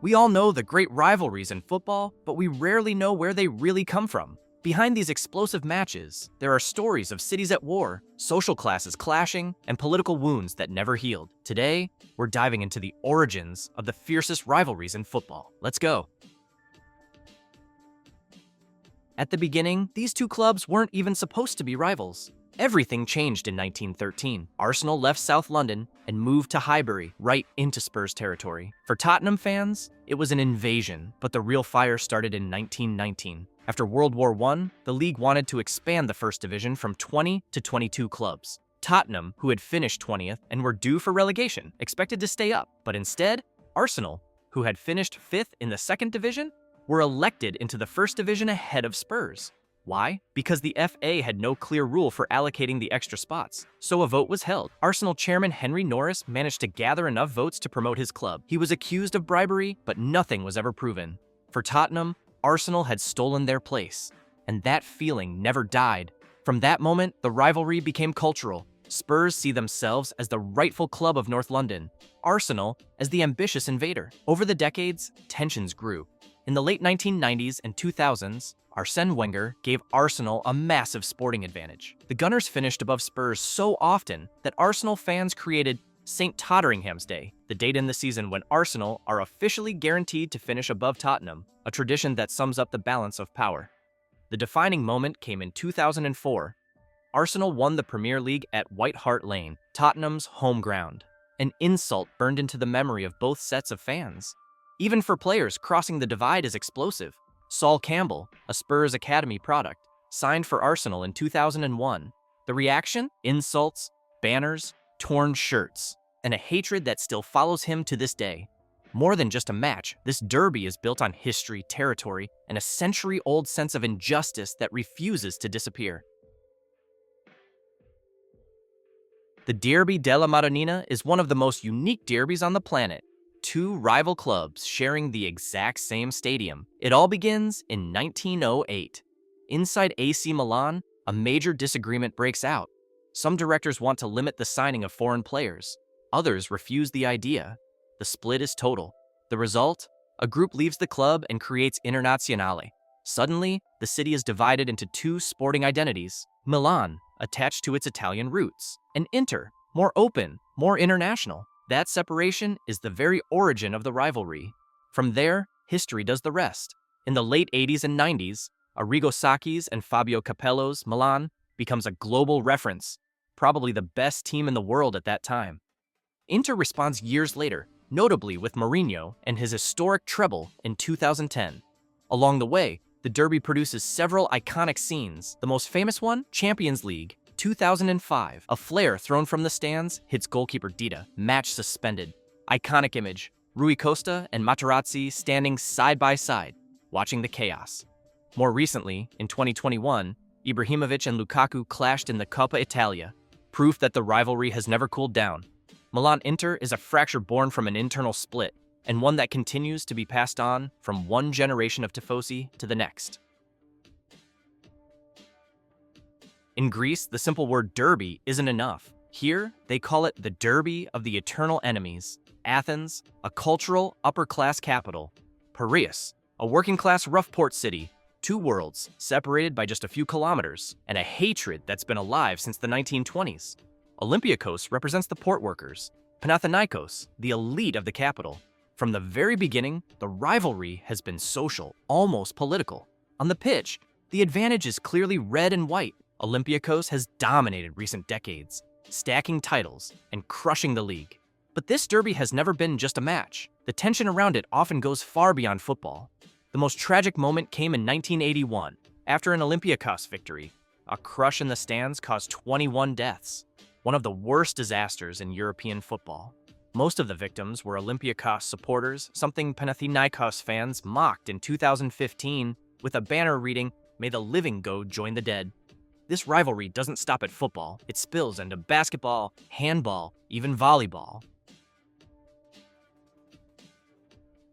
We all know the great rivalries in football, but we rarely know where they really come from. Behind these explosive matches, there are stories of cities at war, social classes clashing, and political wounds that never healed. Today, we're diving into the origins of the fiercest rivalries in football. Let's go. At the beginning, these two clubs weren't even supposed to be rivals. Everything changed in 1913. Arsenal left South London and moved to Highbury, right into Spurs territory. For Tottenham fans, it was an invasion, but the real fire started in 1919. After World War I, the league wanted to expand the First Division from 20 to 22 clubs. Tottenham, who had finished 20th and were due for relegation, expected to stay up, but instead, Arsenal, who had finished 5th in the Second Division, were elected into the First Division ahead of Spurs. Why? Because the FA had no clear rule for allocating the extra spots. So a vote was held. Arsenal chairman Henry Norris managed to gather enough votes to promote his club. He was accused of bribery, but nothing was ever proven. For Tottenham, Arsenal had stolen their place, and that feeling never died. From that moment, the rivalry became cultural. Spurs see themselves as the rightful club of North London, Arsenal as the ambitious invader. Over the decades, tensions grew. In the late 1990s and 2000s, Arsène Wenger gave Arsenal a massive sporting advantage. The Gunners finished above Spurs so often that Arsenal fans created St. Totteringham's Day, the date in the season when Arsenal are officially guaranteed to finish above Tottenham, a tradition that sums up the balance of power. The defining moment came in 2004. Arsenal won the Premier League at White Hart Lane, Tottenham's home ground. An insult burned into the memory of both sets of fans. Even for players, crossing the divide is explosive. Sol Campbell, a Spurs Academy product, signed for Arsenal in 2001. The reaction? Insults, banners, torn shirts, and a hatred that still follows him to this day. More than just a match, this derby is built on history, territory, and a century-old sense of injustice that refuses to disappear. The Derby della Madonnina is one of the most unique derbies on the planet. Two rival clubs sharing the exact same stadium. It all begins in 1908. Inside AC Milan, a major disagreement breaks out. Some directors want to limit the signing of foreign players. Others refuse the idea. The split is total. The result? A group leaves the club and creates Internazionale. Suddenly, the city is divided into two sporting identities. Milan, attached to its Italian roots, and Inter, more open, more international. That separation is the very origin of the rivalry. From there, history does the rest. In the late 80s and 90s, Arrigo Sacchi's and Fabio Capello's Milan becomes a global reference, probably the best team in the world at that time. Inter responds years later, notably with Mourinho and his historic treble in 2010. Along the way, the derby produces several iconic scenes. The most famous one, Champions League, 2005. A flare thrown from the stands hits goalkeeper Dida, match suspended. Iconic image, Rui Costa and Materazzi standing side by side, watching the chaos. More recently, in 2021, Ibrahimovic and Lukaku clashed in the Coppa Italia, proof that the rivalry has never cooled down. Milan-Inter is a fracture born from an internal split, and one that continues to be passed on from one generation of tifosi to the next. In Greece, the simple word derby isn't enough. Here, they call it the Derby of the Eternal Enemies. Athens, a cultural, upper-class capital. Piraeus, a working-class rough port city. Two worlds, separated by just a few kilometers, and a hatred that's been alive since the 1920s. Olympiakos represents the port workers. Panathinaikos, the elite of the capital. From the very beginning, the rivalry has been social, almost political. On the pitch, the advantage is clearly red and white. Olympiakos has dominated recent decades, stacking titles and crushing the league. But this derby has never been just a match. The tension around it often goes far beyond football. The most tragic moment came in 1981, after an Olympiakos victory. A crush in the stands caused 21 deaths, one of the worst disasters in European football. Most of the victims were Olympiakos supporters, something Panathinaikos fans mocked in 2015 with a banner reading, "May the living go join the dead." This rivalry doesn't stop at football. It spills into basketball, handball, even volleyball.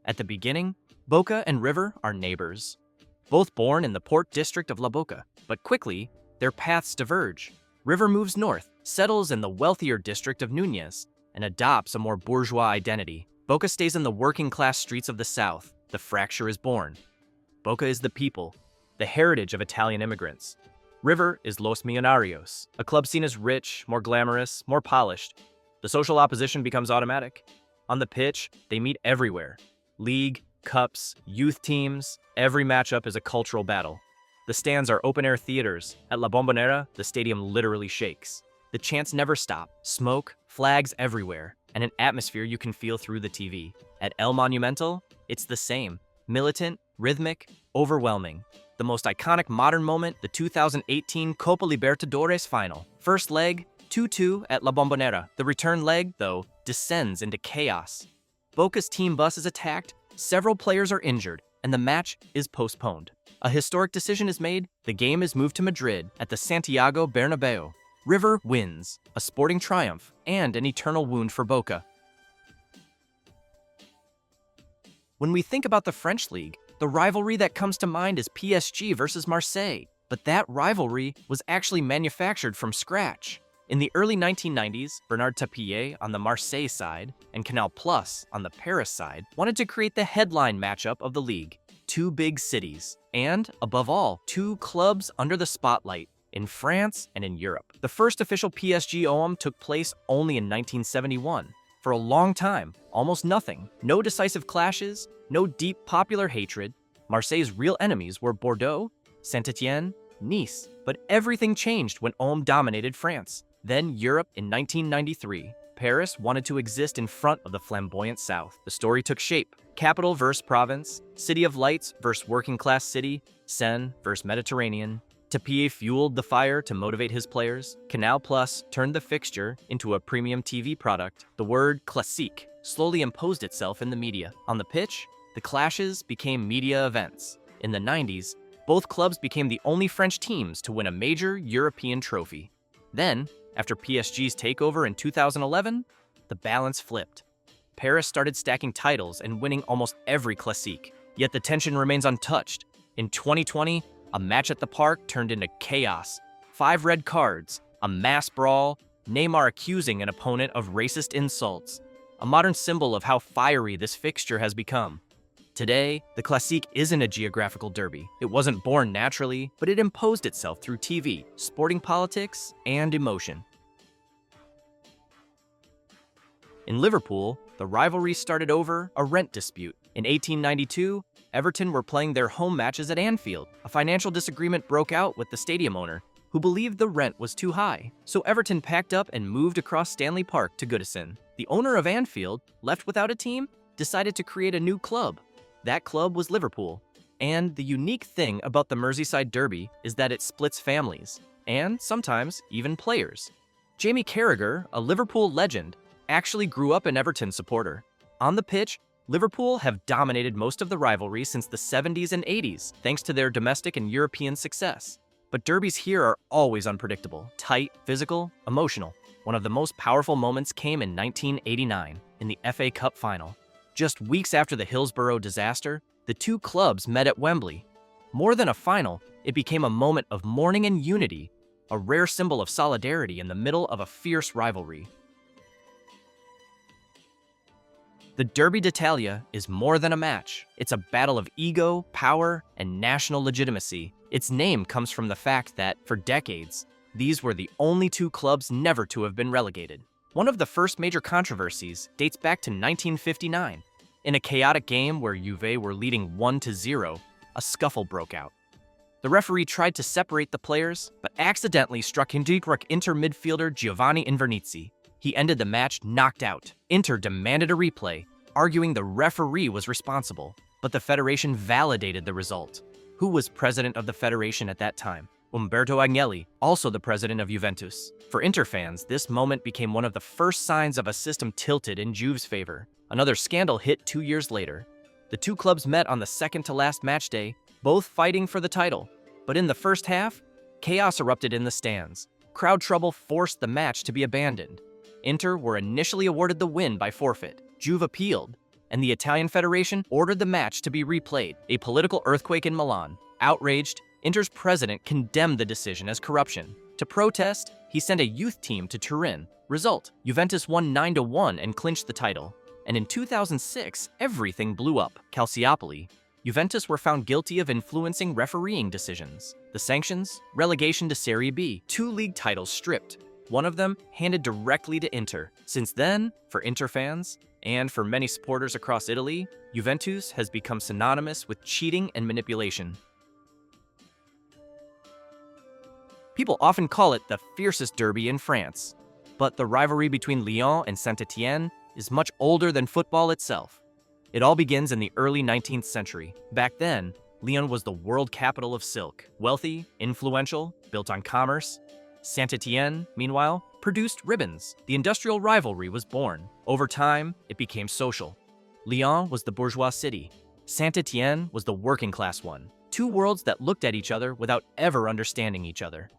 At the beginning, Boca and River are neighbors. Both born in the port district of La Boca, but quickly, their paths diverge. River moves north, settles in the wealthier district of Núñez, and adopts a more bourgeois identity. Boca stays in the working-class streets of the South. The fracture is born. Boca is the people, the heritage of Italian immigrants. River is Los Millonarios, a club seen as rich, more glamorous, more polished. The social opposition becomes automatic. On the pitch, they meet everywhere. League, cups, youth teams, every matchup is a cultural battle. The stands are open-air theaters. At La Bombonera, the stadium literally shakes. The chants never stop. Smoke, flags everywhere, and an atmosphere you can feel through the TV. At El Monumental, it's the same. Militant, rhythmic, overwhelming. The most iconic modern moment, the 2018 Copa Libertadores final. First leg, 2-2 at La Bombonera. The return leg, though, descends into chaos. Boca's team bus is attacked, several players are injured, and the match is postponed. A historic decision is made, the game is moved to Madrid at the Santiago Bernabeu. River wins, a sporting triumph, and an eternal wound for Boca. When we think about the French league, the rivalry that comes to mind is PSG versus Marseille, but that rivalry was actually manufactured from scratch. In the early 1990s, Bernard Tapie on the Marseille side and Canal Plus on the Paris side wanted to create the headline matchup of the league. Two big cities, and, above all, two clubs under the spotlight, in France and in Europe. The first official PSG OM took place only in 1971. For a long time, almost nothing. No decisive clashes, no deep popular hatred. Marseille's real enemies were Bordeaux, Saint-Étienne, Nice. But everything changed when OM dominated France. Then Europe in 1993. Paris wanted to exist in front of the flamboyant South. The story took shape. Capital versus province, City of Lights versus working-class city, Seine versus Mediterranean. Tapie fueled the fire to motivate his players. Canal Plus turned the fixture into a premium TV product. The word Classique slowly imposed itself in the media. On the pitch, the clashes became media events. In the 90s, both clubs became the only French teams to win a major European trophy. Then, after PSG's takeover in 2011, the balance flipped. Paris started stacking titles and winning almost every Classique. Yet the tension remains untouched. In 2020, a match at the park turned into chaos. 5 red cards, a mass brawl, Neymar accusing an opponent of racist insults. A modern symbol of how fiery this fixture has become. Today, the Classique isn't a geographical derby. It wasn't born naturally, but it imposed itself through TV, sporting politics, and emotion. In Liverpool, the rivalry started over a rent dispute. In 1892, Everton were playing their home matches at Anfield. A financial disagreement broke out with the stadium owner, who believed the rent was too high. So Everton packed up and moved across Stanley Park to Goodison. The owner of Anfield, left without a team, decided to create a new club. That club was Liverpool. And the unique thing about the Merseyside Derby is that it splits families, and sometimes even players. Jamie Carragher, a Liverpool legend, actually grew up an Everton supporter. On the pitch, Liverpool have dominated most of the rivalry since the 70s and 80s, thanks to their domestic and European success. But derbies here are always unpredictable, tight, physical, emotional. One of the most powerful moments came in 1989, in the FA Cup final. Just weeks after the Hillsborough disaster, the two clubs met at Wembley. More than a final, it became a moment of mourning and unity, a rare symbol of solidarity in the middle of a fierce rivalry. The Derby d'Italia is more than a match. It's a battle of ego, power, and national legitimacy. Its name comes from the fact that, for decades, these were the only two clubs never to have been relegated. One of the first major controversies dates back to 1959. In a chaotic game where Juve were leading 1-0, a scuffle broke out. The referee tried to separate the players, but accidentally struck Inter midfielder Giovanni Invernizzi. He ended the match knocked out. Inter demanded a replay, arguing the referee was responsible, but the federation validated the result. Who was president of the federation at that time? Umberto Agnelli, also the president of Juventus. For Inter fans, this moment became one of the first signs of a system tilted in Juve's favor. Another scandal hit 2 years later. The two clubs met on the second-to-last match day, both fighting for the title. But in the first half, chaos erupted in the stands. Crowd trouble forced the match to be abandoned. Inter were initially awarded the win by forfeit. Juve appealed, and the Italian Federation ordered the match to be replayed. A political earthquake in Milan. Outraged, Inter's president condemned the decision as corruption. To protest, he sent a youth team to Turin. Result: Juventus won 9-1 and clinched the title. And in 2006, everything blew up. Calciopoli. Juventus were found guilty of influencing refereeing decisions. The sanctions? Relegation to Serie B. 2 league titles stripped. One of them handed directly to Inter. Since then, for Inter fans, and for many supporters across Italy, Juventus has become synonymous with cheating and manipulation. People often call it the fiercest derby in France, but the rivalry between Lyon and Saint-Étienne is much older than football itself. It all begins in the early 19th century. Back then, Lyon was the world capital of silk. Wealthy, influential, built on commerce. Saint-Étienne, meanwhile, produced ribbons. The industrial rivalry was born. Over time, it became social. Lyon was the bourgeois city. Saint-Étienne was the working class one. 2 worlds that looked at each other without ever understanding each other.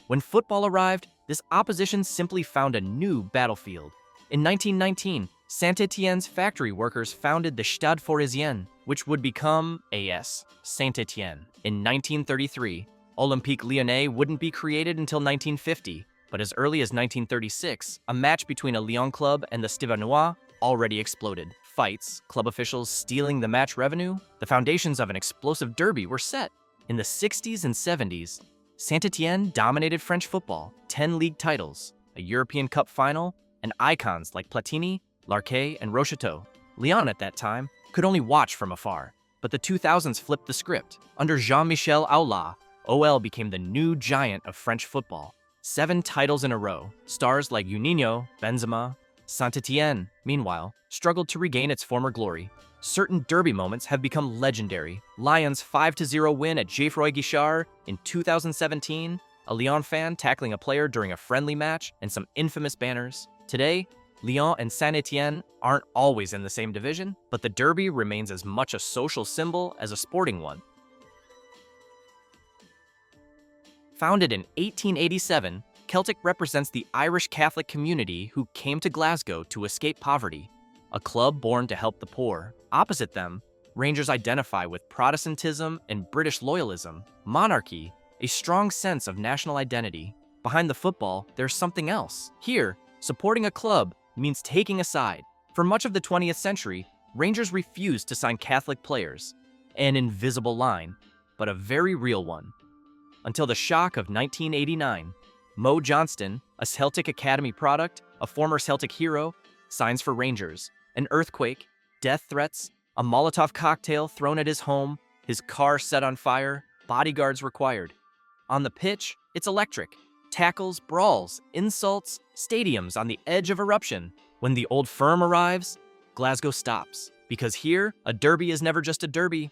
When football arrived, this opposition simply found a new battlefield. In 1919, Saint-Étienne's factory workers founded the Stade Forésien, which would become AS Saint-Étienne. In 1933, Olympique Lyonnais wouldn't be created until 1950, but as early as 1936, a match between a Lyon club and the Stéphanois already exploded. Fights, club officials stealing the match revenue, the foundations of an explosive derby were set. In the 60s and 70s, Saint-Étienne dominated French football, 10 league titles, a European Cup final, and icons like Platini, Larquet, and Rocheteau. Lyon at that time could only watch from afar, but the 2000s flipped the script. Under Jean-Michel Aulas, OL became the new giant of French football. 7 titles in a row. Stars like Juninho, Benzema. Saint-Étienne, meanwhile, struggled to regain its former glory. Certain derby moments have become legendary. Lyon's 5-0 win at Geoffroy Guichard in 2017, a Lyon fan tackling a player during a friendly match, and some infamous banners. Today, Lyon and Saint-Étienne aren't always in the same division, but the derby remains as much a social symbol as a sporting one. Founded in 1887, Celtic represents the Irish Catholic community who came to Glasgow to escape poverty, a club born to help the poor. Opposite them, Rangers identify with Protestantism and British loyalism, monarchy, a strong sense of national identity. Behind the football, there's something else. Here, supporting a club means taking a side. For much of the 20th century, Rangers refused to sign Catholic players, an invisible line, but a very real one. Until the shock of 1989, Mo Johnston, a Celtic Academy product, a former Celtic hero, signs for Rangers. An earthquake, death threats, a Molotov cocktail thrown at his home, his car set on fire, bodyguards required. On the pitch, it's electric. Tackles, brawls, insults, stadiums on the edge of eruption. When the old firm arrives, Glasgow stops. Because here, a derby is never just a derby.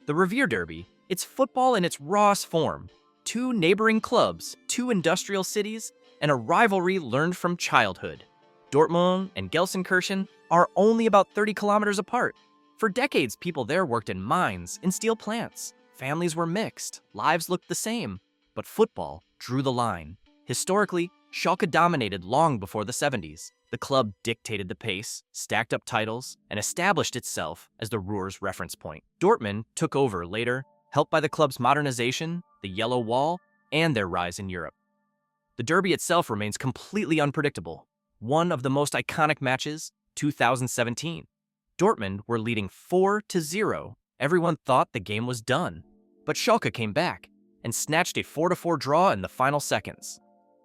The Revierderby, it's football in its rawest form. 2 neighboring clubs, 2 industrial cities, and a rivalry learned from childhood. Dortmund and Gelsenkirchen are only about 30 kilometers apart. For decades, people there worked in mines and steel plants. Families were mixed, lives looked the same, but football drew the line. Historically, Schalke dominated long before the 70s. The club dictated the pace, stacked up titles, and established itself as the Ruhr's reference point. Dortmund took over later, helped by the club's modernization, the Yellow Wall, and their rise in Europe. The derby itself remains completely unpredictable. One of the most iconic matches, 2017. Dortmund were leading 4-0. Everyone thought the game was done. But Schalke came back and snatched a 4-4 draw in the final seconds.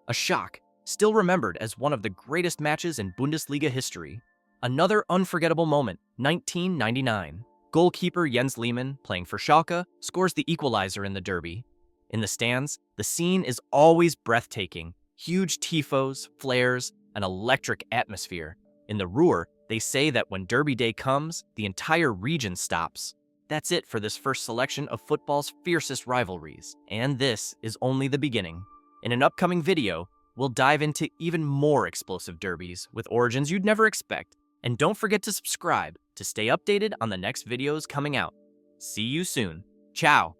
A shock, still remembered as one of the greatest matches in Bundesliga history. Another unforgettable moment, 1999. Goalkeeper Jens Lehmann, playing for Schalke, scores the equalizer in the derby. In the stands, the scene is always breathtaking. Huge tifos, flares, an electric atmosphere. In the Ruhr, they say that when Derby Day comes, the entire region stops. That's it for this first selection of football's fiercest rivalries. And this is only the beginning. In an upcoming video, we'll dive into even more explosive derbies with origins you'd never expect. And don't forget to subscribe to stay updated on the next videos coming out. See you soon. Ciao.